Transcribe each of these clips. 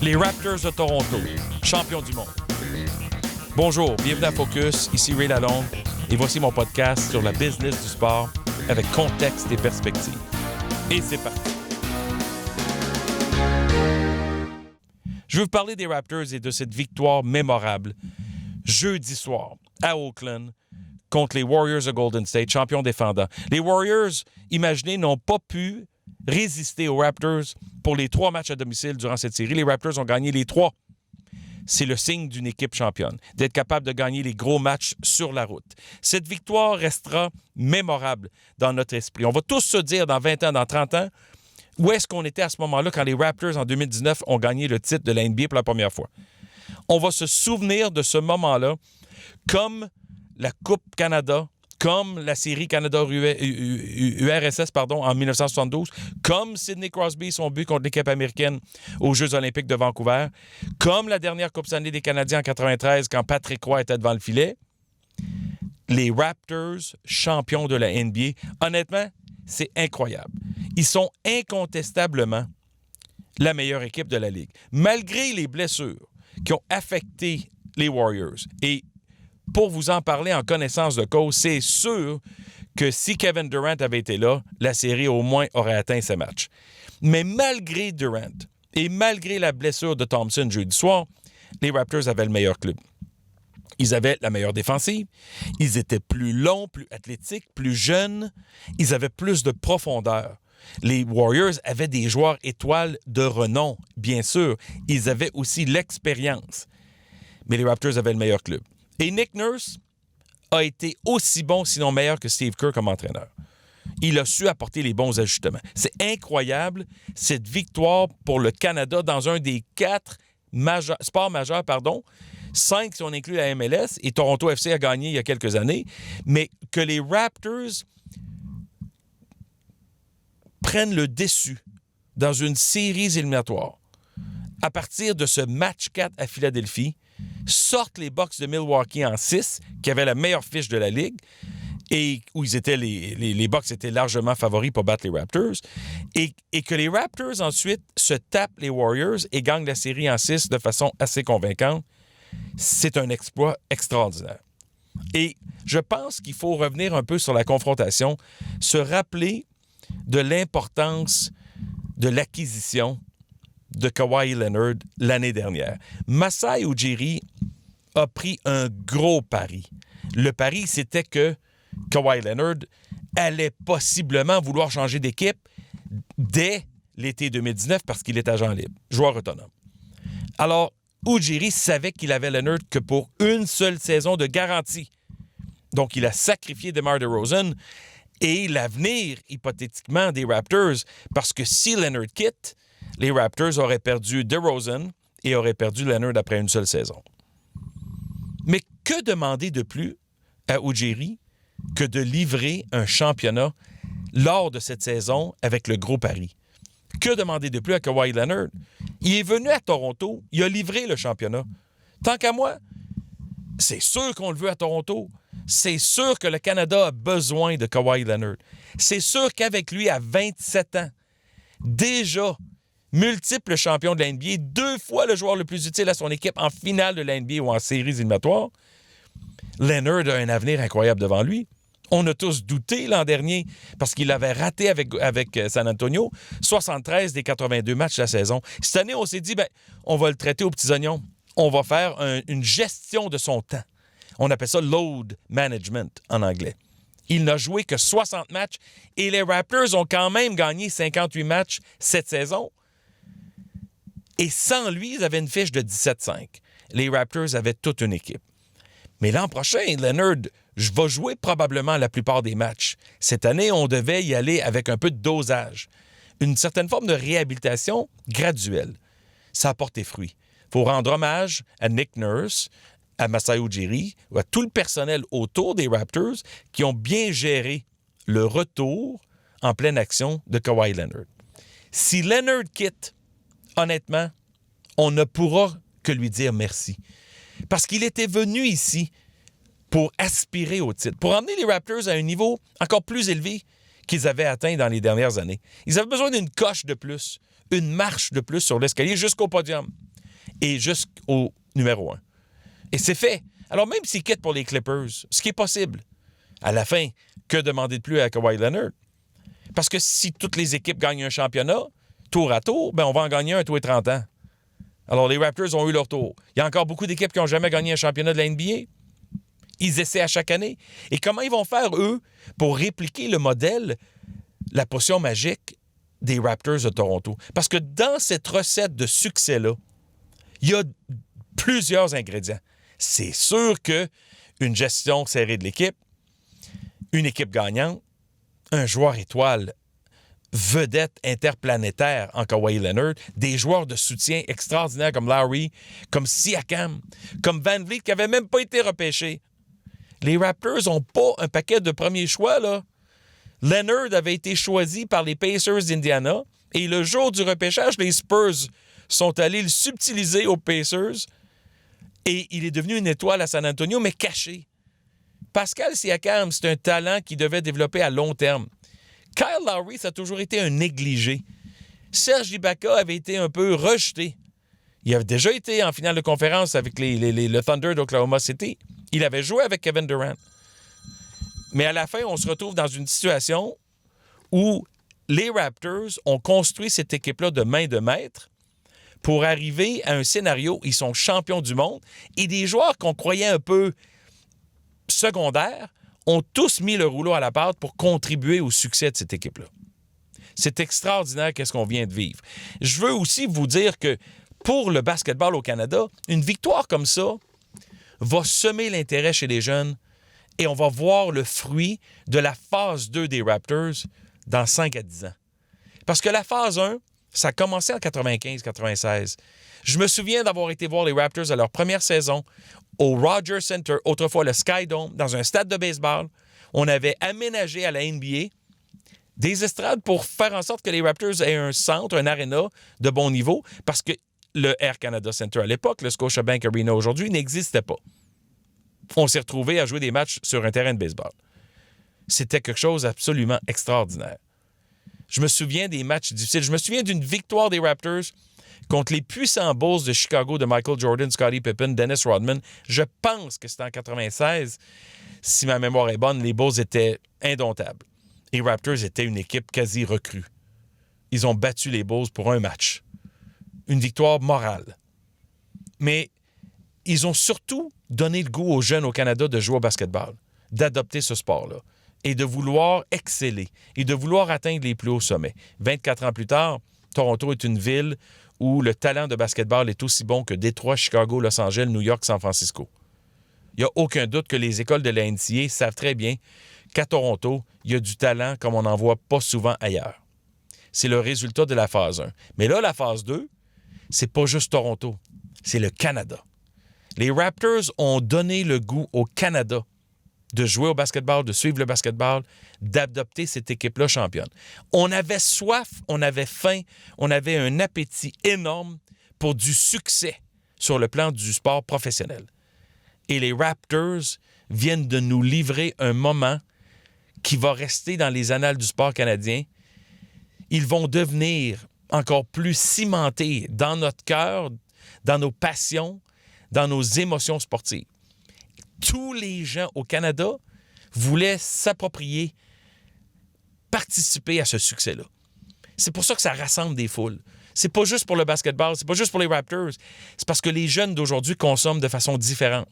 Les Raptors de Toronto, champions du monde. Bonjour, bienvenue à Focus, ici Ray Lalonde et voici mon podcast sur la business du sport avec contexte et perspective. Et c'est parti. Je veux vous parler des Raptors et de cette victoire mémorable jeudi soir à Oakland contre les Warriors de Golden State, champions défendants. Les Warriors, imaginez, n'ont pas pu résister aux Raptors pour les 3 matchs à domicile durant cette série. Les Raptors ont gagné les 3. C'est le signe d'une équipe championne, d'être capable de gagner les gros matchs sur la route. Cette victoire restera mémorable dans notre esprit. On va tous se dire dans 20 ans, dans 30 ans, où est-ce qu'on était à ce moment-là quand les Raptors, en 2019, ont gagné le titre de la NBA pour la première fois. On va se souvenir de ce moment-là comme la Coupe Canada, comme la série Canada-URSS en 1972, comme Sidney Crosby, son but contre l'équipe américaine aux Jeux olympiques de Vancouver, comme la dernière Coupe Stanley des Canadiens en 1993 quand Patrick Roy était devant le filet. Les Raptors, champions de la NBA, honnêtement, c'est incroyable. Ils sont incontestablement la meilleure équipe de la Ligue. Malgré les blessures qui ont affecté les Warriors. Et pour vous en parler en connaissance de cause, c'est sûr que si Kevin Durant avait été là, la série au moins aurait atteint ses matchs. Mais malgré Durant et malgré la blessure de Thompson jeudi soir, les Raptors avaient le meilleur club. Ils avaient la meilleure défensive, ils étaient plus longs, plus athlétiques, plus jeunes, ils avaient plus de profondeur. Les Warriors avaient des joueurs étoiles de renom, bien sûr. Ils avaient aussi l'expérience. Mais les Raptors avaient le meilleur club. Et Nick Nurse a été aussi bon, sinon meilleur que Steve Kerr comme entraîneur. Il a su apporter les bons ajustements. C'est incroyable, cette victoire pour le Canada dans un des 4 sports majeurs, 5 si on inclut la MLS, et Toronto FC a gagné il y a quelques années, mais que les Raptors prennent le dessus dans une série éliminatoire à partir de ce match 4 à Philadelphie, sortent les Bucks de Milwaukee en 6, qui avaient la meilleure fiche de la Ligue, et où ils étaient les Bucks étaient largement favoris pour battre les Raptors, et que les Raptors ensuite se tapent les Warriors et gagnent la série en 6 de façon assez convaincante. C'est un exploit extraordinaire. Et je pense qu'il faut revenir un peu sur la confrontation, se rappeler de l'importance de l'acquisition de Kawhi Leonard l'année dernière. Masai Ujiri a pris un gros pari. Le pari, c'était que Kawhi Leonard allait possiblement vouloir changer d'équipe dès l'été 2019 parce qu'il est agent libre, joueur autonome. Alors, Ujiri savait qu'il avait Leonard que pour une seule saison de garantie. Donc, il a sacrifié DeMar DeRozan et l'avenir, hypothétiquement, des Raptors, parce que si Leonard quitte, les Raptors auraient perdu DeRozan et auraient perdu Leonard après une seule saison. Mais que demander de plus à Ujiri que de livrer un championnat lors de cette saison avec le gros pari? Que demander de plus à Kawhi Leonard? Il est venu à Toronto, il a livré le championnat. Tant qu'à moi, c'est sûr qu'on le veut à Toronto. C'est sûr que le Canada a besoin de Kawhi Leonard. C'est sûr qu'avec lui, à 27 ans, déjà multiple champion de la NBA, 2 fois le joueur le plus utile à son équipe en finale de la NBA ou en séries éliminatoires, Leonard a un avenir incroyable devant lui. On a tous douté l'an dernier parce qu'il avait raté avec San Antonio 73 des 82 matchs de la saison. Cette année, on s'est dit, on va le traiter aux petits oignons. On va faire une gestion de son temps. On appelle ça load management en anglais. Il n'a joué que 60 matchs et les Raptors ont quand même gagné 58 matchs cette saison. Et sans lui, ils avaient une fiche de 17-5. Les Raptors avaient toute une équipe. Mais l'an prochain, Leonard va jouer probablement la plupart des matchs. Cette année, on devait y aller avec un peu de dosage. Une certaine forme de réhabilitation graduelle. Ça a porté fruit. Il faut rendre hommage à Nick Nurse, à Masai Ujiri, à tout le personnel autour des Raptors qui ont bien géré le retour en pleine action de Kawhi Leonard. Si Leonard quitte, honnêtement, on ne pourra que lui dire merci. Parce qu'il était venu ici pour aspirer au titre, pour emmener les Raptors à un niveau encore plus élevé qu'ils avaient atteint dans les dernières années. Ils avaient besoin d'une coche de plus, une marche de plus sur l'escalier jusqu'au podium. et jusqu'au numéro 1. Et c'est fait. Alors, même s'il quitte pour les Clippers, ce qui est possible, à la fin, que demander de plus à Kawhi Leonard? Parce que si toutes les équipes gagnent un championnat, tour à tour, ben on va en gagner un tous les 30 ans. Alors, les Raptors ont eu leur tour. Il y a encore beaucoup d'équipes qui n'ont jamais gagné un championnat de la NBA. Ils essaient à chaque année. Et comment ils vont faire, eux, pour répliquer le modèle, la potion magique des Raptors de Toronto? Parce que dans cette recette de succès-là, il y a plusieurs ingrédients. C'est sûr qu'une gestion serrée de l'équipe, une équipe gagnante, un joueur étoile, vedette interplanétaire en Kawhi Leonard, des joueurs de soutien extraordinaires comme Lowry, comme Siakam, comme VanVleet qui n'avait même pas été repêché. Les Raptors n'ont pas un paquet de premiers choix, là. Leonard avait été choisi par les Pacers d'Indiana et le jour du repêchage, les Spurs sont allés le subtiliser aux Pacers et il est devenu une étoile à San Antonio, mais caché. Pascal Siakam, c'est un talent qu'il devait développer à long terme. Kyle Lowry, ça a toujours été un négligé. Serge Ibaka avait été un peu rejeté. Il avait déjà été en finale de conférence avec le Thunder d'Oklahoma City. Il avait joué avec Kevin Durant. Mais à la fin, on se retrouve dans une situation où les Raptors ont construit cette équipe-là de main de maître pour arriver à un scénario où ils sont champions du monde et des joueurs qu'on croyait un peu secondaires ont tous mis le rouleau à la pâte pour contribuer au succès de cette équipe-là. C'est extraordinaire qu'est-ce qu'on vient de vivre. Je veux aussi vous dire que pour le basketball au Canada, une victoire comme ça va semer l'intérêt chez les jeunes et on va voir le fruit de la phase 2 des Raptors dans 5 à 10 ans. Parce que la phase 1, ça a commencé en 95-96. Je me souviens d'avoir été voir les Raptors à leur première saison au Rogers Center, autrefois le Sky Dome, dans un stade de baseball. On avait aménagé à la NBA des estrades pour faire en sorte que les Raptors aient un centre, un aréna de bon niveau, parce que le Air Canada Center à l'époque, le Scotiabank Arena aujourd'hui, n'existait pas. On s'est retrouvés à jouer des matchs sur un terrain de baseball. C'était quelque chose d'absolument extraordinaire. Je me souviens des matchs difficiles. Je me souviens d'une victoire des Raptors contre les puissants Bulls de Chicago de Michael Jordan, Scottie Pippen, Dennis Rodman. Je pense que c'était en 96. Si ma mémoire est bonne, les Bulls étaient indomptables. Les Raptors étaient une équipe quasi recrue. Ils ont battu les Bulls pour un match. Une victoire morale. Mais ils ont surtout donné le goût aux jeunes au Canada de jouer au basketball, d'adopter ce sport-là et de vouloir exceller et de vouloir atteindre les plus hauts sommets. 24 ans plus tard, Toronto est une ville où le talent de basketball est aussi bon que Détroit, Chicago, Los Angeles, New York, San Francisco. Il n'y a aucun doute que les écoles de la NCAA savent très bien qu'à Toronto, il y a du talent comme on n'en voit pas souvent ailleurs. C'est le résultat de la phase 1. Mais là, la phase 2, c'est pas juste Toronto, c'est le Canada. Les Raptors ont donné le goût au Canada de jouer au basketball, de suivre le basketball, d'adopter cette équipe-là championne. On avait soif, on avait faim, on avait un appétit énorme pour du succès sur le plan du sport professionnel. Et les Raptors viennent de nous livrer un moment qui va rester dans les annales du sport canadien. Ils vont devenir encore plus cimentés dans notre cœur, dans nos passions, dans nos émotions sportives. Tous les gens au Canada voulaient s'approprier, participer à ce succès-là. C'est pour ça que ça rassemble des foules. C'est pas juste pour le basketball, c'est pas juste pour les Raptors. C'est parce que les jeunes d'aujourd'hui consomment de façon différente.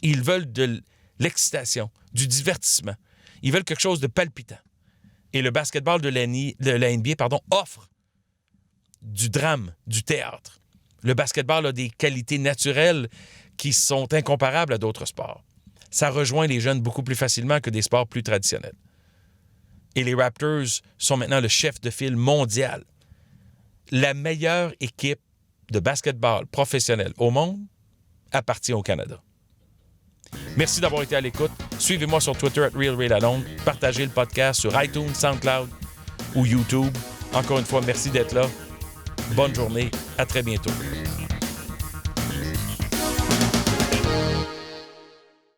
Ils veulent de l'excitation, du divertissement. Ils veulent quelque chose de palpitant. Et le basketball de la NBA, offre du drame, du théâtre. Le basketball a des qualités naturelles qui sont incomparables à d'autres sports. Ça rejoint les jeunes beaucoup plus facilement que des sports plus traditionnels. Et les Raptors sont maintenant le chef de file mondial. La meilleure équipe de basketball professionnel au monde appartient au Canada. Merci d'avoir été à l'écoute. Suivez-moi sur Twitter @RealRayLalonde. Partagez le podcast sur iTunes, SoundCloud ou YouTube. Encore une fois, merci d'être là. Bonne journée. À très bientôt.